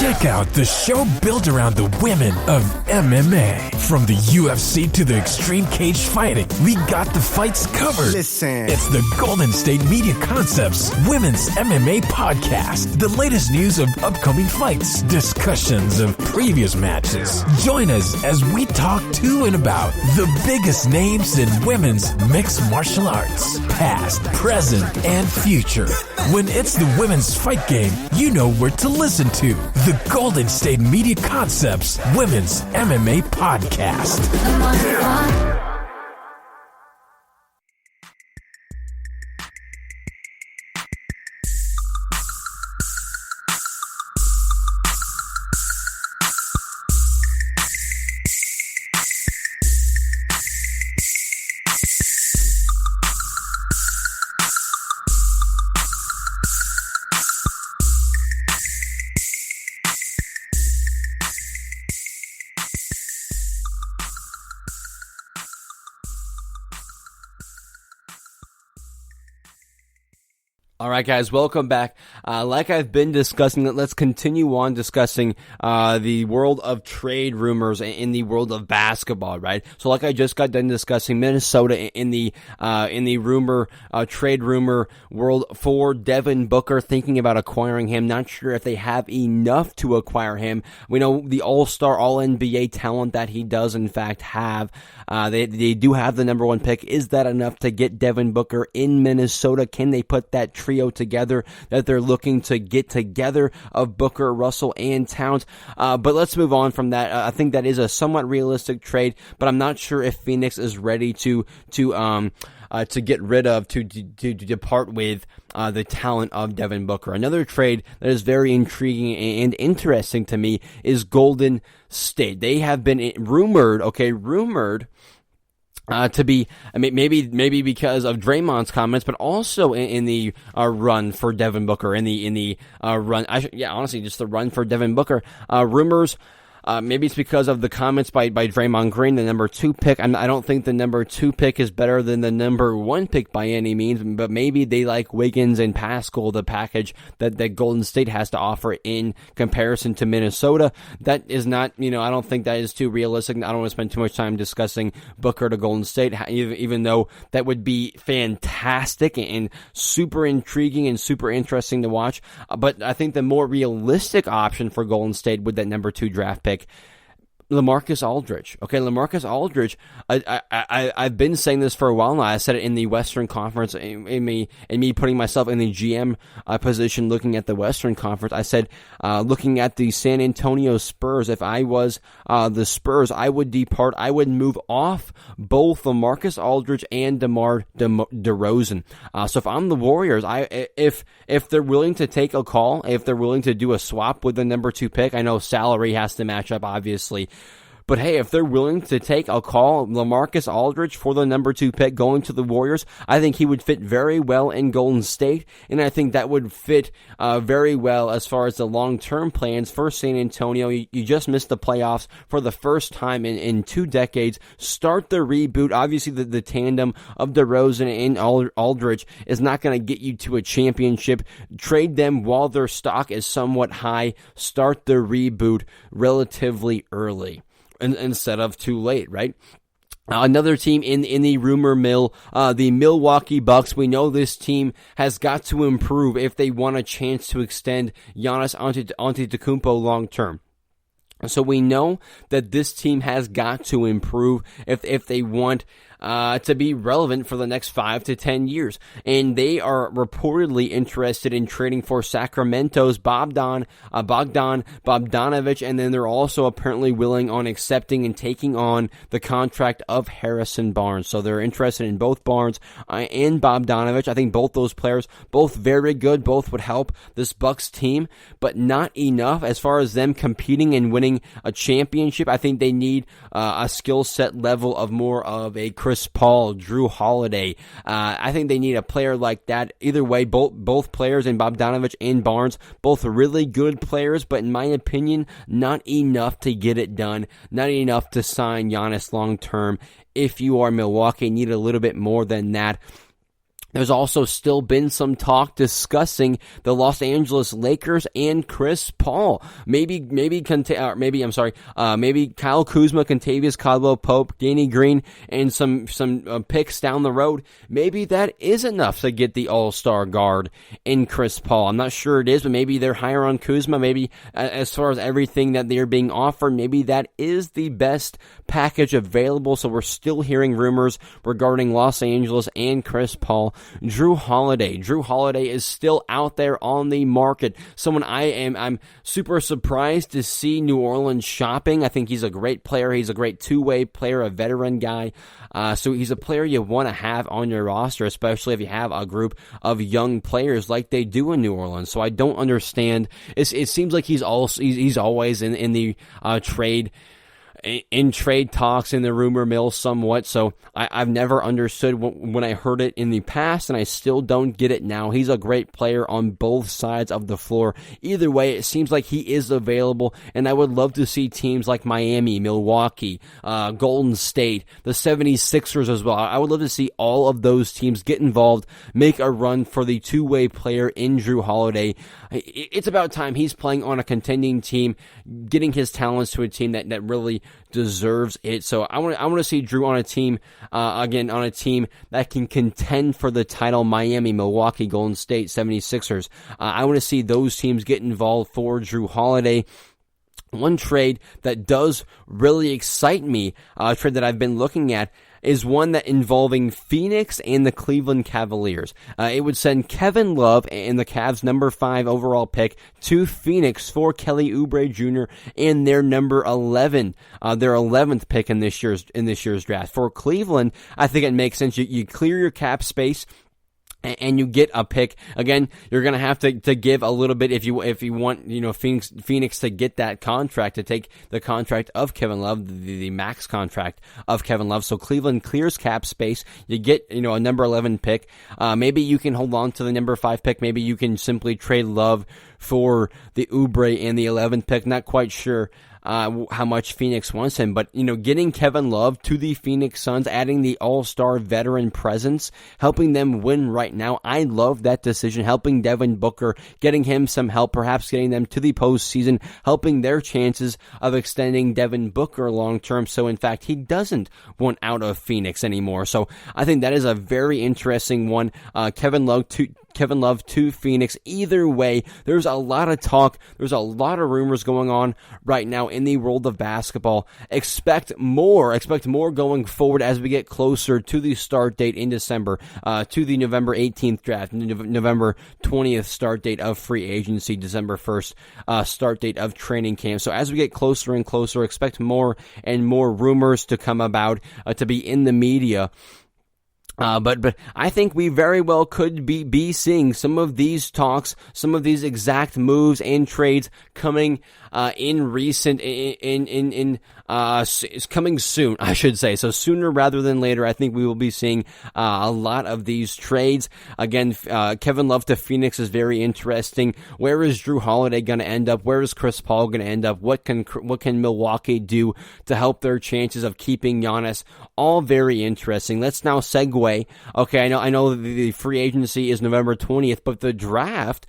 Check out the show built around the women of MMA. From the UFC to the extreme cage fighting, we got the fights covered. Listen. It's the Golden State Media Concepts Women's MMA Podcast. The latest news of upcoming fights, discussions of previous matches. Join us as we talk to and about the biggest names in women's mixed martial arts, past, present, and future. When it's the women's fight game, you know where to listen to. The Golden State Media Concepts Women's MMA Podcast. All right, guys, welcome back. Like I've been discussing, let's continue on discussing the world of trade rumors in the world of basketball, right? So, like I just got done discussing Minnesota in the trade rumor world for Devin Booker, thinking about acquiring him. Not sure if they have enough to acquire him. We know the All-Star, All-NBA talent that he does in fact have. They do have the number 1 pick. Is that enough to get Devin Booker in Minnesota? Can they put that trio together that they're looking to get together of Booker, Russell, and Towns? But let's move on from that. I think that is a somewhat realistic trade, but I'm not sure if Phoenix is ready to get rid of, to depart with the talent of Devin Booker. Another trade that is very intriguing and interesting to me is Golden State. They have been rumored to be, I mean, maybe because of Draymond's comments, but also in the run for Devin Booker, in the run, honestly, just the run for Devin Booker. Rumors Maybe it's because of the comments by Draymond Green, the number 2 pick. I don't think the number 2 pick is better than the number 1 pick by any means, but maybe they like Wiggins and Pascal, the package that Golden State has to offer in comparison to Minnesota. That is not, I don't think that is too realistic. I don't want to spend too much time discussing Booker to Golden State, even though that would be fantastic and super intriguing and super interesting to watch. But I think the more realistic option for Golden State with that number 2 draft pick, LaMarcus Aldridge. Okay, LaMarcus Aldridge, I've been saying this for a while now. I said it in the Western Conference, in me putting myself in the GM position looking at the Western Conference. I said, looking at the San Antonio Spurs, if I was the Spurs, I would depart. I would move off both LaMarcus Aldridge and DeMar DeRozan. So if I'm the Warriors, if they're willing to take a call, if they're willing to do a swap with the number 2 pick, I know salary has to match up, obviously. But hey, if they're willing to take a call, LaMarcus Aldridge for the number 2 pick going to the Warriors, I think he would fit very well in Golden State, and I think that would fit very well as far as the long-term plans for San Antonio. You just missed the playoffs for the first time in 2 decades. Start the reboot. Obviously, the tandem of DeRozan and Aldridge is not going to get you to a championship. Trade them while their stock is somewhat high. Start the reboot relatively early instead of too late, right? Another team in the rumor mill, the Milwaukee Bucks. We know this team has got to improve if they want a chance to extend Giannis Antetokounmpo long term. So we know that this team has got to improve if they want to be relevant for the next 5 to 10 years. And they are reportedly interested in trading for Sacramento's Bogdan Bogdanovic, and then they're also apparently willing on accepting and taking on the contract of Harrison Barnes. So they're interested in both Barnes and Bogdanovic. I think both those players, both very good, both would help this Bucks team, but not enough as far as them competing and winning a championship. I think they need a skill set level of more of a Chris Paul, Drew Holiday. I think they need a player like that. Either way, both players, in Bogdanovic and Barnes, both really good players, but in my opinion, not enough to get it done. Not enough to sign Giannis long term. If you are Milwaukee, need a little bit more than that. There's also still been some talk discussing the Los Angeles Lakers and Chris Paul. Maybe Kyle Kuzma, Kentavious Caldwell-Pope, Danny Green, and some picks down the road. Maybe that is enough to get the all-star guard in Chris Paul. I'm not sure it is, but maybe they're higher on Kuzma. Maybe as far as everything that they're being offered, maybe that is the best package available. So we're still hearing rumors regarding Los Angeles and Chris Paul. Drew Holiday is still out there on the market. Someone I'm super surprised to see New Orleans shopping. I think he's a great player. He's a great two-way player, a veteran guy. So he's a player you want to have on your roster, especially if you have a group of young players like they do in New Orleans. So I don't understand. It seems like he's always in the trade. In trade talks, in the rumor mill somewhat, so I've never understood when I heard it in the past, and I still don't get it now. He's a great player on both sides of the floor. Either way, it seems like he is available, and I would love to see teams like Miami, Milwaukee, Golden State, the 76ers as well. I would love to see all of those teams get involved, make a run for the two-way player in Drew Holiday. It's about time he's playing on a contending team, getting his talents to a team that really deserves it. So I want to see Drew on a team, on a team that can contend for the title. Miami, Milwaukee, Golden State, 76ers. I want to see those teams get involved for Drew Holiday. One trade that does really excite me, a trade that I've been looking at, is one that involving Phoenix and the Cleveland Cavaliers. It would send Kevin Love and the Cavs' number 5 overall pick to Phoenix for Kelly Oubre Jr. and their number 11, their 11th pick in this year's draft. For Cleveland, I think it makes sense. You clear your cap space, and you get a pick. Again, you're going to have to give a little bit if you want, Phoenix to get that contract, to take the contract of Kevin Love, the max contract of Kevin Love. So Cleveland clears cap space. You get, a number 11 pick. Maybe you can hold on to the number 5 pick. Maybe you can simply trade Love for the Oubre and the 11th pick. Not quite sure how much Phoenix wants him, but getting Kevin Love to the Phoenix Suns, adding the all-star veteran presence, helping them win right now. I love that decision. Helping Devin Booker, getting him some help, perhaps getting them to the postseason, helping their chances of extending Devin Booker long-term. So in fact, he doesn't want out of Phoenix anymore. So I think that is a very interesting one. Kevin Love to Phoenix. Either way, there's a lot of talk. There's a lot of rumors going on right now in the world of basketball. Expect more going forward as we get closer to the start date in December, to the November 18th draft, November 20th start date of free agency, December 1st start date of training camp. So as we get closer and closer, expect more and more rumors to come about, to be in the media. But I think we very well could be seeing some of these talks, some of these exact moves and trades coming coming soon, I should say. So sooner rather than later, I think we will be seeing a lot of these trades. Again, Kevin Love to Phoenix is very interesting. Where is Drew Holiday going to end up? Where is Chris Paul going to end up? What can Milwaukee do to help their chances of keeping Giannis? All very interesting. Let's now segue. Okay, I know the free agency is November 20th, but the draft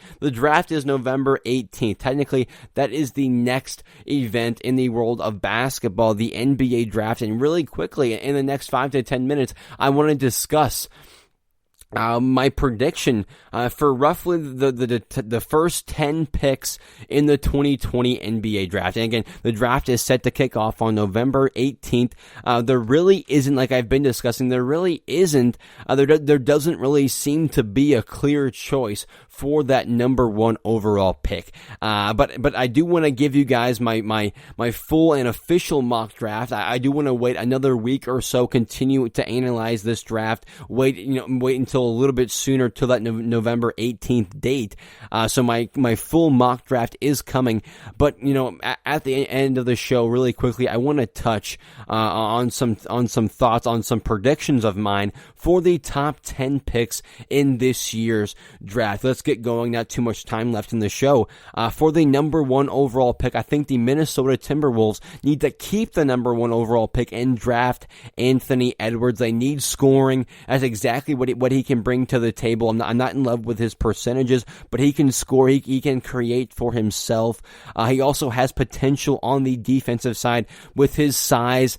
is November 18th. Technically, that is the next event in the world of basketball, the NBA draft. And really quickly, in the next 5 to 10 minutes, I want to discuss my prediction for roughly the first 10 picks in the 2020 NBA draft. And again, the draft is set to kick off on November 18th. There really isn't, like I've been discussing, there doesn't really seem to be a clear choice for that number one overall pick. But I do want to give you guys my full and official mock draft. I do want to wait another week or so, continue to analyze this draft, wait until a little bit sooner till that November 18th date. So my full mock draft is coming. But at the end of the show, really quickly, I want to touch on some thoughts, on some predictions of mine for the top 10 picks in this year's draft. Let's get going. Not too much time left in the show. For the number one overall pick, I think the Minnesota Timberwolves need to keep the number one overall pick and draft Anthony Edwards. They need scoring. That's exactly what he can bring to the table. I'm not in love with his percentages, but he can score. He can create for himself. He also has potential on the defensive side with his size.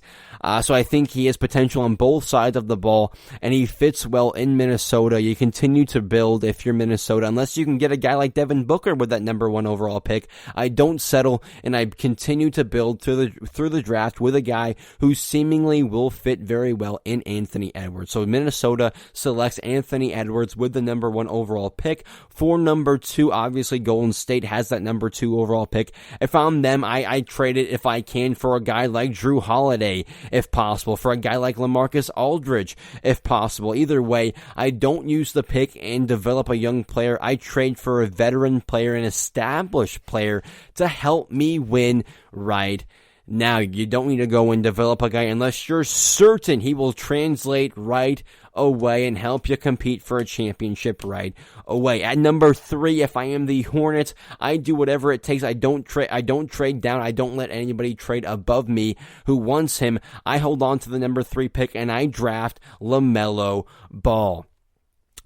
So I think he has potential on both sides of the ball, and he fits well in Minnesota. You continue to build if you're Minnesota, unless you can get a guy like Devin Booker with that number one overall pick. I don't settle, and I continue to build through the draft with a guy who seemingly will fit very well in Anthony Edwards. So Minnesota selects Anthony Edwards with the number one overall pick. For number two, obviously Golden State has that number two overall pick. If I'm them, I trade it if I can for a guy like Drew Holiday, if possible, for a guy like LaMarcus Aldridge, if possible. Either way, I don't use the pick and develop a young player. I trade for a veteran player, an established player to help me win right now. You don't need to go and develop a guy unless you're certain he will translate right away and help you compete for a championship right away. At number three, if I am the Hornets, I do whatever it takes. I don't trade down. I don't let anybody trade above me who wants him. I hold on to the number three pick and I draft LaMelo Ball.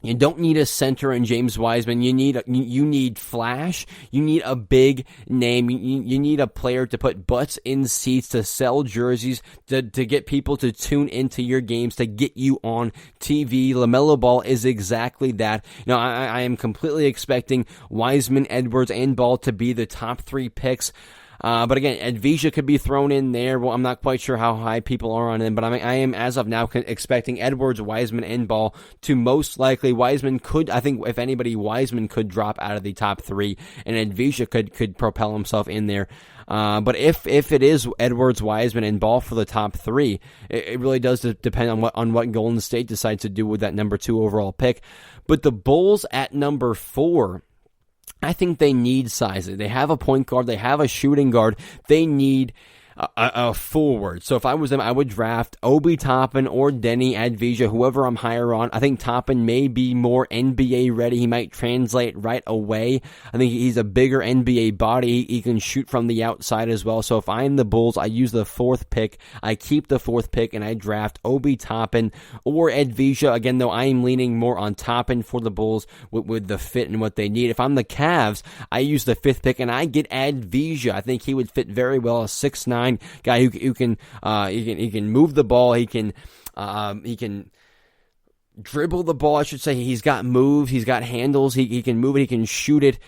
You don't need a center in James Wiseman. You need flash. You need a big name. You need a player to put butts in seats, to sell jerseys, to get people to tune into your games, to get you on TV. LaMelo Ball is exactly that. I am completely expecting Wiseman, Edwards, and Ball to be the top three picks. But again, Advisha could be thrown in there. Well, I'm not quite sure how high people are on him, but I am as of now expecting Edwards, Wiseman, and Ball to most likely. Wiseman could, I think, if anybody, Wiseman could drop out of the top three, and Advisha could propel himself in there. But if it is Edwards, Wiseman, and Ball for the top three, it really does depend on what Golden State decides to do with that number two overall pick. But the Bulls at number four, I think they need size. They have a point guard. They have a shooting guard. They need a forward. So if I was them, I would draft Obi Toppin or Denny Advisha, whoever I'm higher on. I think Toppin may be more NBA ready. He might translate right away. I think he's a bigger NBA body. He can shoot from the outside as well. So if I'm the Bulls, I use the 4th pick. I keep the 4th pick and I draft Obi Toppin or Advisha. Again, though, I am leaning more on Toppin for the Bulls with the fit and what they need. If I'm the Cavs, I use the 5th pick and I get Advisha. I think he would fit very well, a 6'9" guy who can move the ball. He can dribble the ball, I should say. He's got moves, he's got handles, he can move it, he can shoot it.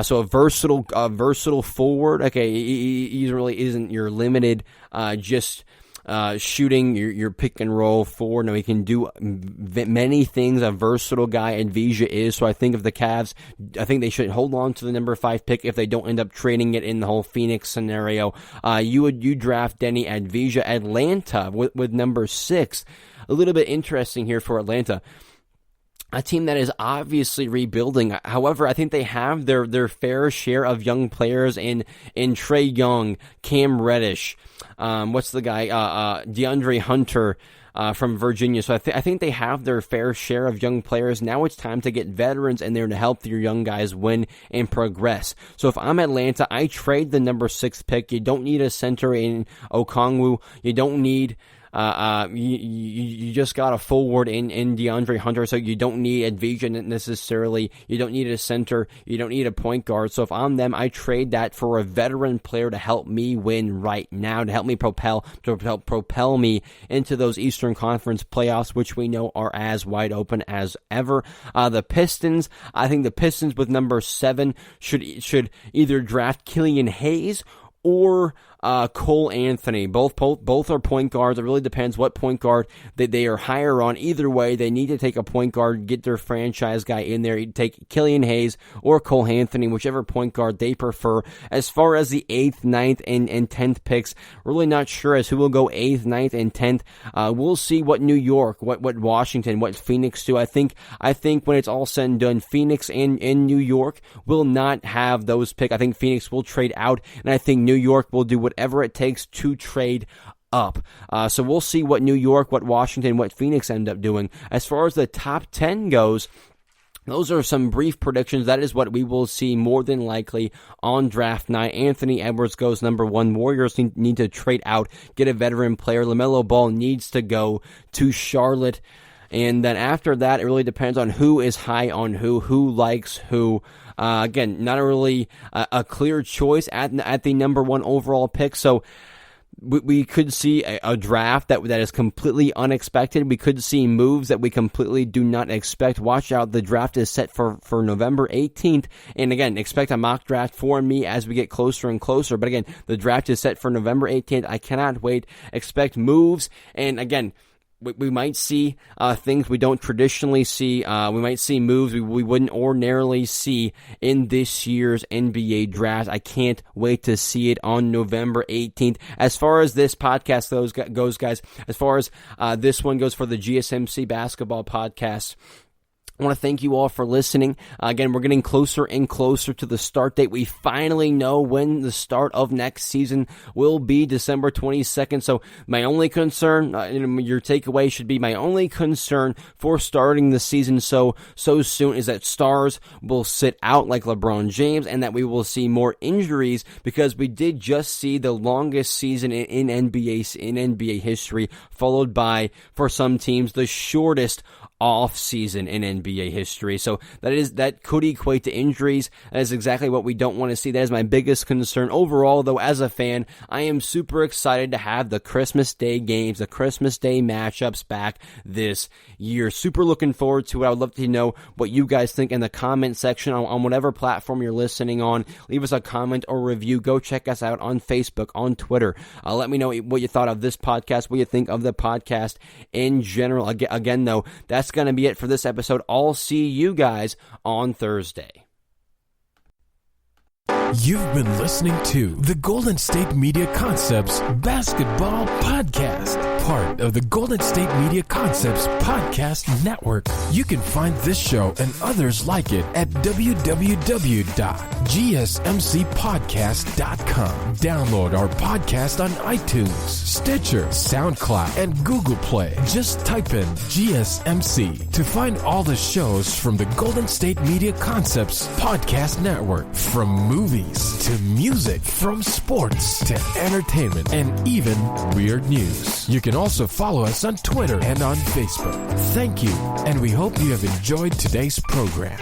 So a versatile forward. Okay, he really isn't your limited just shooting your pick and roll forward. No, he can do many things. A versatile guy Advisha is. So I think of the Cavs, I think they should hold on to the number 5 pick if they don't end up trading it in the whole Phoenix scenario. You draft Denny Advisha. Atlanta with number 6. A little bit interesting here for Atlanta. A team that is obviously rebuilding. However, I think they have their fair share of young players in Trae Young, Cam Reddish, what's the guy, DeAndre Hunter from Virginia. So I think they have their fair share of young players. Now it's time to get veterans in there to help your young guys win and progress. So if I'm Atlanta, I trade the number 6 pick. You don't need a center in Okongwu. You don't need you just got a forward in DeAndre Hunter, so you don't need Advisha necessarily. You don't need a center. You don't need a point guard. So if I'm them, I trade that for a veteran player to help me win right now, to help me propel me into those Eastern Conference playoffs, which we know are as wide open as ever. The Pistons, I think the Pistons with number 7 should either draft Killian Hayes or Cole Anthony. Both are point guards. It really depends what point guard they are higher on. Either way, they need to take a point guard, get their franchise guy in there. You take Killian Hayes or Cole Anthony, whichever point guard they prefer. As far as the 8th, 9th, and 10th picks, really not sure as who will go 8th, 9th, and 10th. We'll see what New York, what Washington, what Phoenix do. I think when it's all said and done, Phoenix and New York will not have those picks. I think Phoenix will trade out, and I think New York will do whatever it takes to trade up. So we'll see what New York, what Washington, what Phoenix end up doing. As far as the top 10 goes, those are some brief predictions. That is what we will see more than likely on draft night. Anthony Edwards goes number 1. Warriors need to trade out, get a veteran player. LaMelo Ball needs to go to Charlotte. And then after that, it really depends on who is high on who likes who. Again, not really a clear choice at the number 1 overall pick. So we could see a draft that is completely unexpected. We could see moves that we completely do not expect. Watch out, the draft is set for November 18th. And again, expect a mock draft for me as we get closer and closer. But again, the draft is set for November 18th. I cannot wait. Expect moves. And again, we might see things we don't traditionally see. We might see moves we wouldn't ordinarily see in this year's NBA draft. I can't wait to see it on November 18th. As far as this podcast goes, guys, as far as this one goes for the GSMC basketball podcast, I want to thank you all for listening. Again, we're getting closer and closer to the start date. We finally know when the start of next season will be, December 22nd. So my only concern, your takeaway should be, my only concern for starting the season so soon is that stars will sit out like LeBron James and that we will see more injuries, because we did just see the longest season in NBA history, followed by, for some teams, the shortest off season in NBA history. So that could equate to injuries. That is exactly what we don't want to see. That is my biggest concern. Overall, though, as a fan, I am super excited to have the Christmas Day games, the Christmas Day matchups back this year. Super looking forward to it. I would love to know what you guys think in the comment section on whatever platform you're listening on. Leave us a comment or review. Go check us out on Facebook, on Twitter. Let me know what you thought of this podcast, what you think of the podcast in general. Again, though, that's going to be it for this episode. I'll see you guys on Thursday. You've been listening to the Golden State Media Concepts Basketball Podcast, part of the Golden State Media Concepts Podcast Network. You can find this show and others like it at www.gsmcpodcast.com. Download our podcast on iTunes, Stitcher, SoundCloud, and Google Play. Just type in GSMC to find all the shows from the Golden State Media Concepts Podcast Network. From movies to music, from sports to entertainment, and even weird news. You can also follow us on Twitter and on Facebook. Thank you, and we hope you have enjoyed today's program.